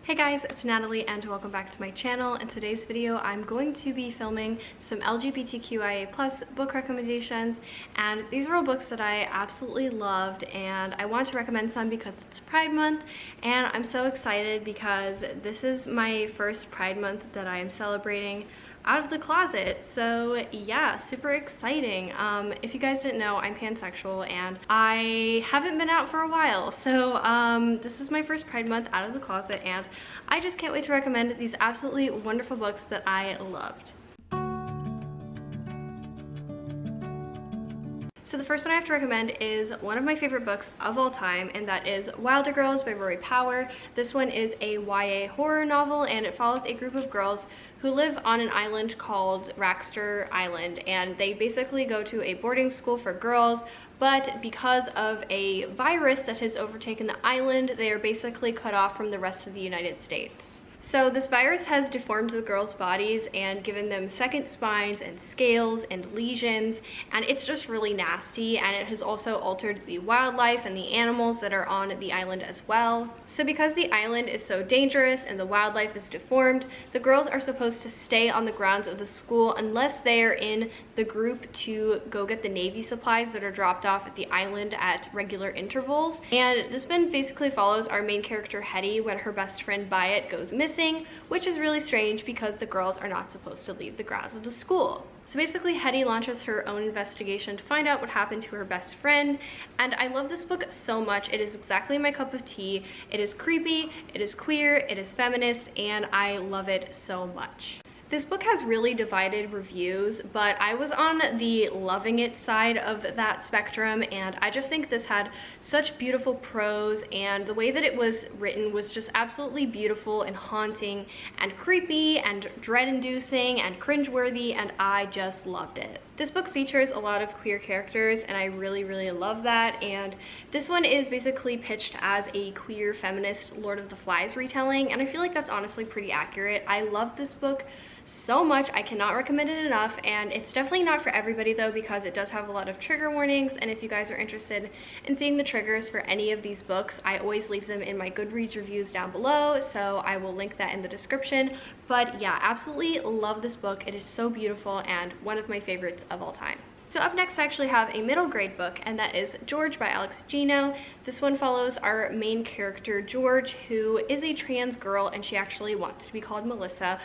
Hey guys, it's Natalie and welcome back to my channel. In today's video, I'm going to be filming some LGBTQIA+ book recommendations, and these are all books that I absolutely loved, and I want to recommend some because it's Pride Month, and I'm so excited because this is my first Pride Month that I am celebrating out of the closet. So yeah, super exciting. If you guys didn't know, I'm pansexual and I haven't been out for a while, so this is my first Pride Month out of the closet, and I just can't wait to recommend these absolutely wonderful books that I loved. So the first one I have to recommend is one of my favorite books of all time, and that is Wilder Girls by Rory Power. This one is a YA horror novel, and it follows a group of girls who live on an island called Raxter Island, and they basically go to a boarding school for girls, but because of a virus that has overtaken the island, they are basically cut off from the rest of the United States. So this virus has deformed the girls' bodies and given them second spines and scales and lesions, and it's just really nasty, and it has also altered the wildlife and the animals that are on the island as well. So because the island is so dangerous and the wildlife is deformed, the girls are supposed to stay on the grounds of the school unless they are in the group to go get the Navy supplies that are dropped off at the island at regular intervals. And this one basically follows our main character Hetty when her best friend Byatt goes missing, which is really strange because the girls are not supposed to leave the grounds of the school. So basically Hetty launches her own investigation to find out what happened to her best friend, and I love this book so much. It is exactly my cup of tea. It is creepy, it is queer, it is feminist, and I love it so much. This book has really divided reviews, but I was on the loving it side of that spectrum, and I just think this had such beautiful prose, and the way that it was written was just absolutely beautiful and haunting and creepy and dread-inducing and cringeworthy, and I just loved it. This book features a lot of queer characters, and I really love that, and this one is basically pitched as a queer feminist Lord of the Flies retelling, and I feel like that's honestly pretty accurate. I love this book so much. I cannot recommend it enough, and it's definitely not for everybody though, because it does have a lot of trigger warnings, and if you guys are interested in seeing the triggers for any of these books, I always leave them in my Goodreads reviews down below, so I will link that in the description. But yeah, absolutely love this book. It is so beautiful and one of my favorites of all time. So up next I actually have a middle grade book, and that is George by Alex Gino. This one follows our main character George, who is a trans girl, and she actually wants to be called Melissa,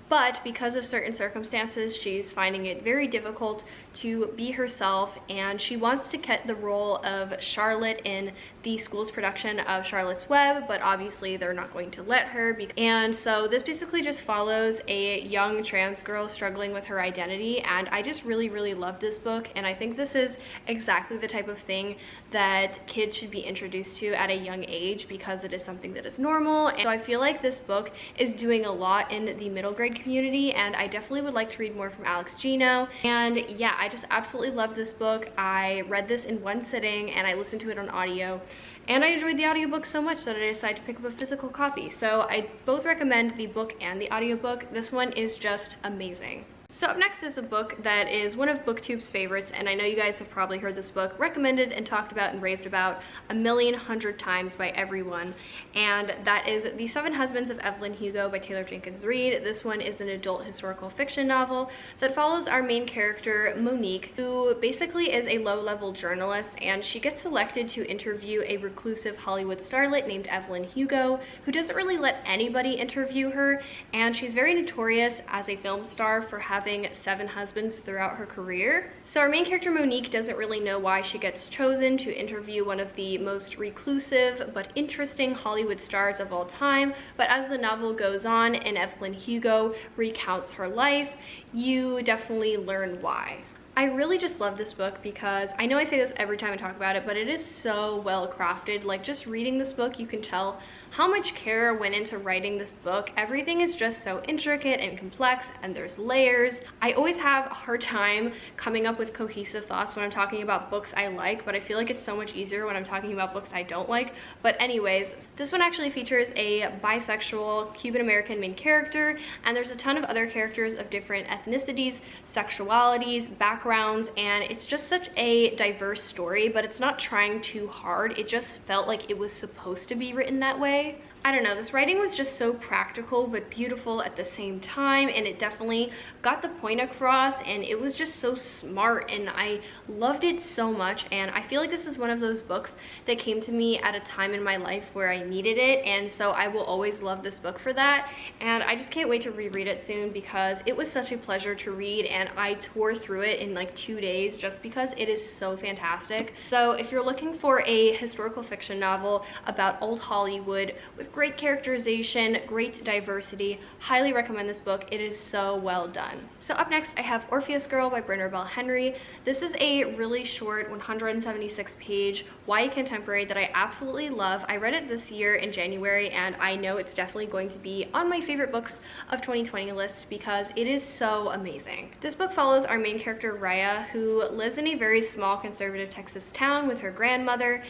but because of certain circumstances, she's finding it very difficult to be herself, and she wants to get the role of Charlotte in the school's production of Charlotte's Web, but obviously they're not going to let her. And so this basically just follows a young trans girl struggling with her identity, and I just really love this book, and I think this is exactly the type of thing that kids should be introduced to at a young age, because it is something that is normal. And so I feel like this book is doing a lot in the middle grade community, and I definitely would like to read more from Alex Gino. And yeah, I just absolutely love this book. I read this in one sitting, and I listened to it on audio, and I enjoyed the audiobook so much that I decided to pick up a physical copy. So I both recommend the book and the audiobook. This one is just amazing. So up next is a book that is one of BookTube's favorites, and I know you guys have probably heard this book recommended and talked about and raved about a million hundred times by everyone, and that is The Seven Husbands of Evelyn Hugo by Taylor Jenkins Reid. This one is an adult historical fiction novel that follows our main character Monique, who basically is a low-level journalist, and she gets selected to interview a reclusive Hollywood starlet named Evelyn Hugo, who doesn't really let anybody interview her, and she's very notorious as a film star for having 7 husbands throughout her career. So our main character Monique doesn't really know why she gets chosen to interview one of the most reclusive but interesting Hollywood stars of all time, but as the novel goes on and Evelyn Hugo recounts her life, you definitely learn why. I really just love this book because I know I say this every time I talk about it, but it is so well crafted. Like, just reading this book, you can tell how much care went into writing this book. Everything is just so intricate and complex, and there's layers. I always have a hard time coming up with cohesive thoughts when I'm talking about books I like, but I feel like it's so much easier when I'm talking about books I don't like. But anyways, this one actually features a bisexual Cuban-American main character, and there's a ton of other characters of different ethnicities, sexualities, backgrounds, and it's just such a diverse story, but it's not trying too hard. It just felt like it was supposed to be written that way. I don't know, this writing was just so practical but beautiful at the same time, and it definitely got the point across, and it was just so smart, and I loved it so much. And I feel like this is one of those books that came to me at a time in my life where I needed it, and so I will always love this book for that. And I just can't wait to reread it soon because it was such a pleasure to read, and I tore through it in like 2 days just because it is so fantastic. So if you're looking for a historical fiction novel about old Hollywood with great characterization, great diversity, highly recommend this book. It is so well done. So up next, I have Orpheus Girl by Brynner Bell Henry. This is a really short 176-page YA contemporary that I absolutely love. I read it this year in January, and I know it's definitely going to be on my favorite books of 2020 list because it is so amazing. This book follows our main character, Raya, who lives in a very small conservative Texas town with her grandmother,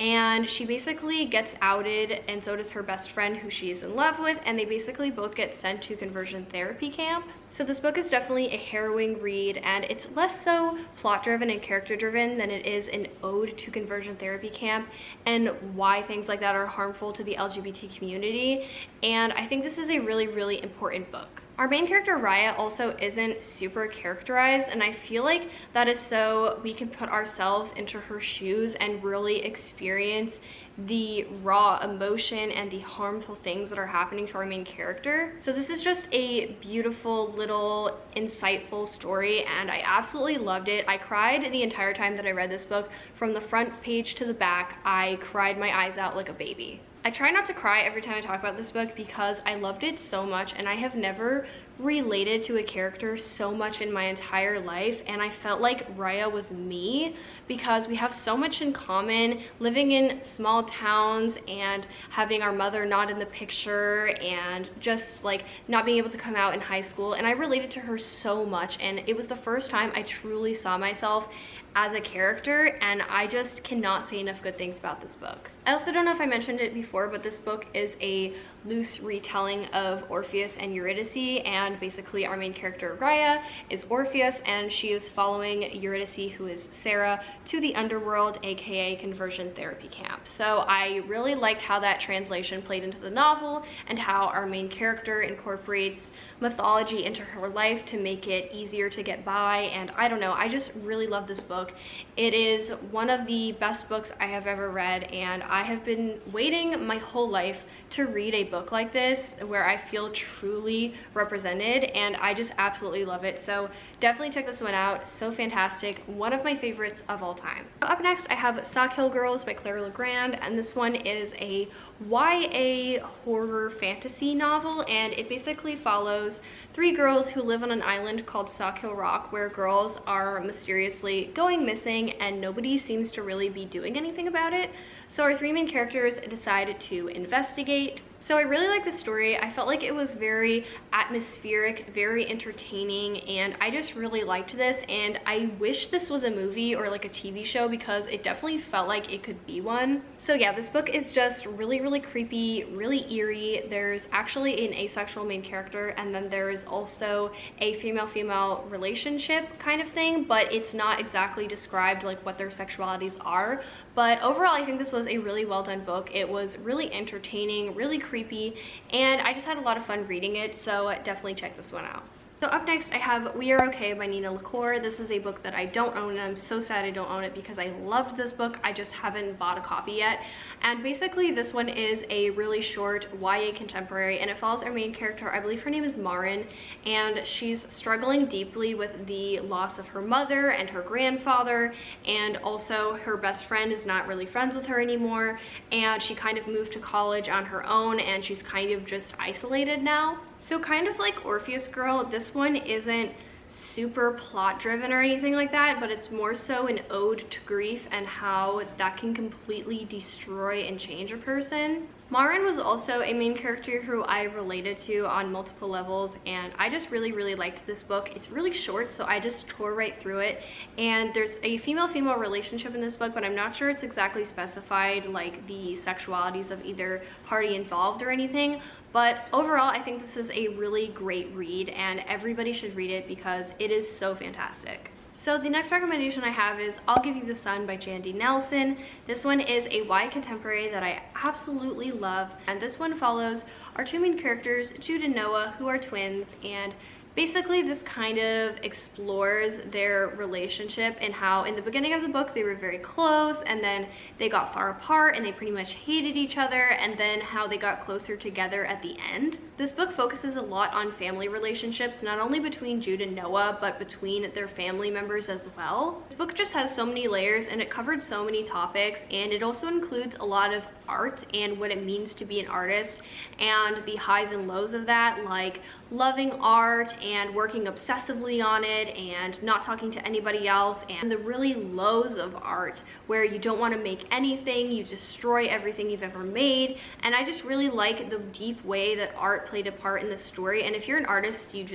and she basically gets outed, and so does her best friend who she's in love with, and they basically both get sent to conversion therapy camp. So this book is definitely a harrowing read, and it's less so plot driven and character driven than it is an ode to conversion therapy camp and why things like that are harmful to the LGBT community. And I think this is a really, really important book. Our main character Raya also isn't super characterized, and I feel like that is so we can put ourselves into her shoes and really experience the raw emotion and the harmful things that are happening to our main character. So this is just a beautiful little insightful story, and I absolutely loved it. I cried the entire time that I read this book. From the front page to the back, I cried my eyes out like a baby. I try not to cry every time I talk about this book because I loved it so much, and I have never related to a character so much in my entire life, and I felt like Raya was me because we have so much in common, living in small towns and having our mother not in the picture and just like not being able to come out in high school, and I related to her so much, and it was the first time I truly saw myself as a character, and I just cannot say enough good things about this book. I also don't know if I mentioned it before, but this book is a loose retelling of Orpheus and Eurydice, and basically our main character Raya is Orpheus, and she is following Eurydice, who is Sarah, to the underworld, aka conversion therapy camp. So I really liked how that translation played into the novel and how our main character incorporates mythology into her life to make it easier to get by, and I don't know, I just really love this book. It is one of the best books I have ever read, and I have been waiting my whole life to read a book like this where I feel truly represented, and I just absolutely love it. So definitely check this one out. So fantastic, one of my favorites of all time. So up next, I have Sock Hill Girls by Claire Legrand, and this one is a YA horror fantasy novel, and it basically follows 3 girls who live on an island called Sock Hill Rock, where girls are mysteriously going missing and nobody seems to really be doing anything about it. So our 3 main characters decided to investigate. So I really like the story. I felt like it was very atmospheric, very entertaining, and I just really liked this, and I wish this was a movie or like a TV show because it definitely felt like it could be one. So yeah, this book is just really, really creepy, really eerie. There's actually an asexual main character, and then there is also a female-female relationship kind of thing, but it's not exactly described like what their sexualities are. But overall, I think this was a really well done book. It was really entertaining, really creepy, and I just had a lot of fun reading it, so definitely check this one out. So up next, I have We Are Okay by Nina LaCour. This is a book that I don't own, and I'm so sad I don't own it because I loved this book. I just haven't bought a copy yet. And basically, this one is a really short YA contemporary, and it follows our main character. I believe her name is Marin, and she's struggling deeply with the loss of her mother and her grandfather, and also her best friend is not really friends with her anymore, and she kind of moved to college on her own, and she's kind of just isolated now. So kind of like Orpheus Girl, this one isn't super plot driven or anything like that, but it's more so an ode to grief and how that can completely destroy and change a person. Marin was also a main character who I related to on multiple levels, and I just really, really liked this book. It's really short, so I just tore right through it, and there's a female-female relationship in this book, but I'm not sure it's exactly specified, like the sexualities of either party involved or anything. But overall, I think this is a really great read, and everybody should read it because it is so fantastic. So the next recommendation I have is I'll Give You the Sun by Jandy Nelson. This one is a YA contemporary that I absolutely love, and this one follows our two main characters, Jude and Noah, who are twins, and basically this kind of explores their relationship and how in the beginning of the book they were very close, and then they got far apart and they pretty much hated each other, and then how they got closer together at the end. This book focuses a lot on family relationships, not only between Jude and Noah, but between their family members as well. This book just has so many layers and it covered so many topics, and it also includes a lot of art and what it means to be an artist and the highs and lows of that, like loving art and working obsessively on it and not talking to anybody else, and the really lows of art where you don't want to make anything, you destroy everything you've ever made. And I just really like the deep way that art played a part in the story, and if you're an artist, you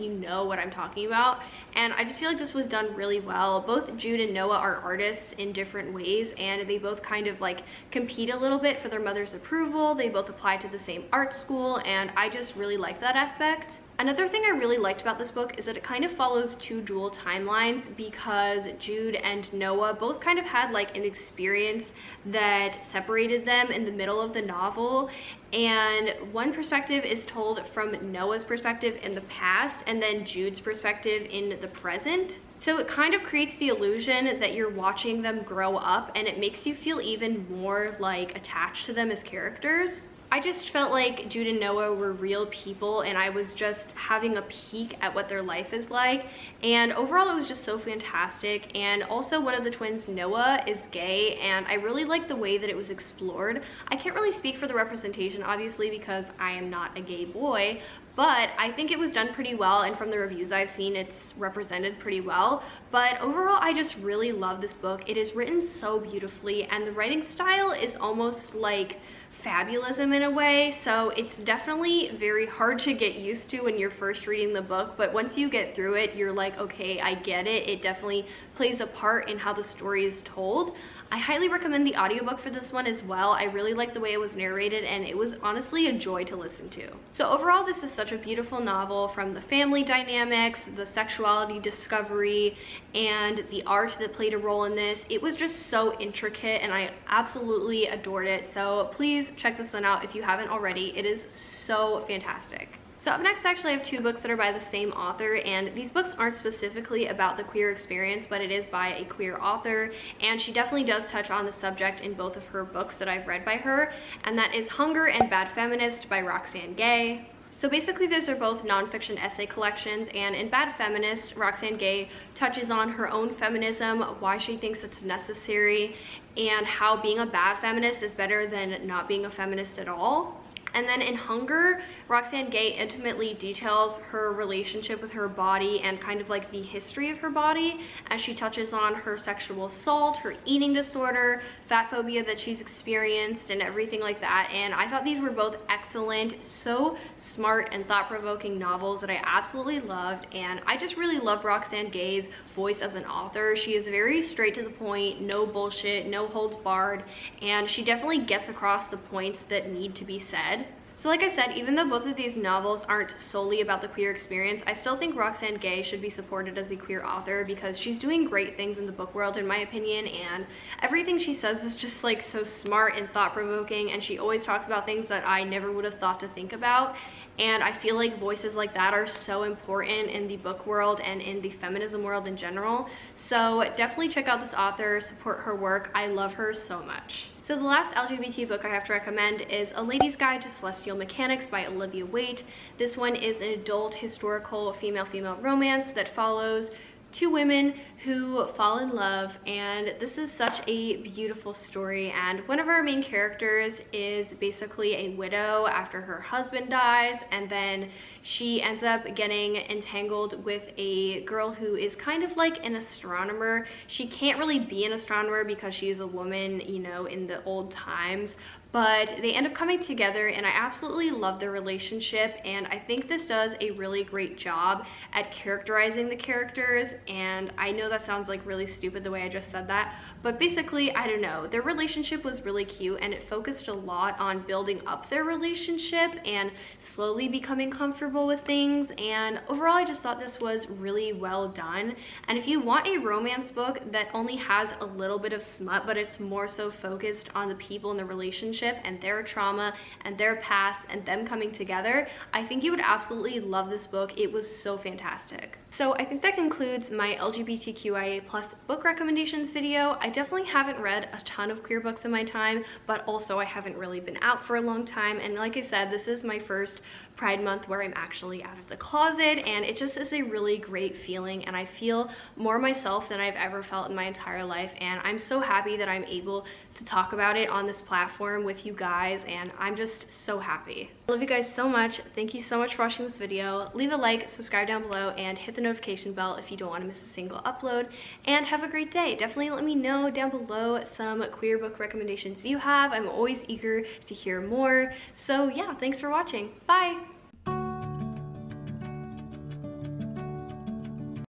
know what I'm talking about. And I just feel like this was done really well. Both Jude and Noah are artists in different ways, and they both kind of like compete a little bit for their mother's approval. They both apply to the same art school, and I just really liked that aspect. Another thing I really liked about this book is that it kind of follows two dual timelines, because Jude and Noah both kind of had like an experience that separated them in the middle of the novel, and one perspective is told from Noah's perspective in the past and then Jude's perspective in the present. So it kind of creates the illusion that you're watching them grow up, and it makes you feel even more like attached to them as characters. I just felt like Jude and Noah were real people, and I was just having a peek at what their life is like, and overall it was just so fantastic. And also one of the twins, Noah, is gay, and I really liked the way that it was explored. I can't really speak for the representation, obviously, because I am not a gay boy, but I think it was done pretty well, and from the reviews I've seen, it's represented pretty well. But overall, I just really love this book. It is written so beautifully, and the writing style is almost like fabulism in a way, so it's definitely very hard to get used to when you're first reading the book, but once you get through it, you're like, okay, I get it. It definitely plays a part in how the story is told. I highly recommend the audiobook for this one as well. I really like the way it was narrated, and it was honestly a joy to listen to. So overall, this is such a beautiful novel, from the family dynamics, the sexuality discovery, and the art that played a role in this. It was just so intricate, and I absolutely adored it. So please check this one out if you haven't already. It is so fantastic. So up next, actually, I have two books that are by the same author, and these books aren't specifically about the queer experience, but it is by a queer author, and she definitely does touch on the subject in both of her books that I've read by her, and that is Hunger and Bad Feminist by Roxane Gay. So basically, those are both nonfiction essay collections, and in Bad Feminist, Roxane Gay touches on her own feminism, why she thinks it's necessary, and how being a bad feminist is better than not being a feminist at all. And then in Hunger, Roxane Gay intimately details her relationship with her body and kind of like the history of her body, as she touches on her sexual assault, her eating disorder, fat phobia that she's experienced, and everything like that. And I thought these were both excellent, so smart and thought-provoking novels that I absolutely loved. And I just really love Roxane Gay's voice as an author. She is very straight to the point, no bullshit, no holds barred, and she definitely gets across the points that need to be said. So like I said, even though both of these novels aren't solely about the queer experience, I still think Roxane Gay should be supported as a queer author, because she's doing great things in the book world, in my opinion, and everything she says is just like so smart and thought-provoking, and she always talks about things that I never would have thought to think about. And I feel like voices like that are so important in the book world and in the feminism world in general. So definitely check out this author, support her work. I love her so much. So the last LGBT book I have to recommend is A Lady's Guide to Celestial Mechanics by Olivia Waite. This one is an adult historical female-female romance that follows two women who fall in love, and this is such a beautiful story. And one of our main characters is basically a widow after her husband dies, and then she ends up getting entangled with a girl who is kind of like an astronomer. She can't really be an astronomer because she is a woman, you know, in the old times, but they end up coming together, and I absolutely love their relationship. And I think this does a really great job at characterizing the characters, and I know know that sounds like really stupid the way I just said that, but basically, I don't know, their relationship was really cute and it focused a lot on building up their relationship and slowly becoming comfortable with things. And overall, I just thought this was really well done. And if you want a romance book that only has a little bit of smut, but it's more so focused on the people in the relationship and their trauma and their past and them coming together, I think you would absolutely love this book. It was so fantastic. So I think that concludes my LGBTQIA+ book recommendations video. I definitely haven't read a ton of queer books in my time, but also I haven't really been out for a long time. And like I said, this is my first Pride Month where I'm actually out of the closet, and it just is a really great feeling, and I feel more myself than I've ever felt in my entire life, and I'm so happy that I'm able to talk about it on this platform with you guys, and I'm just so happy. I love you guys so much. Thank you so much for watching this video. Leave a like, subscribe down below, and hit the notification bell if you don't want to miss a single upload, and have a great day. Definitely let me know down below some queer book recommendations you have. I'm always eager to hear more. So yeah, thanks for watching. Bye!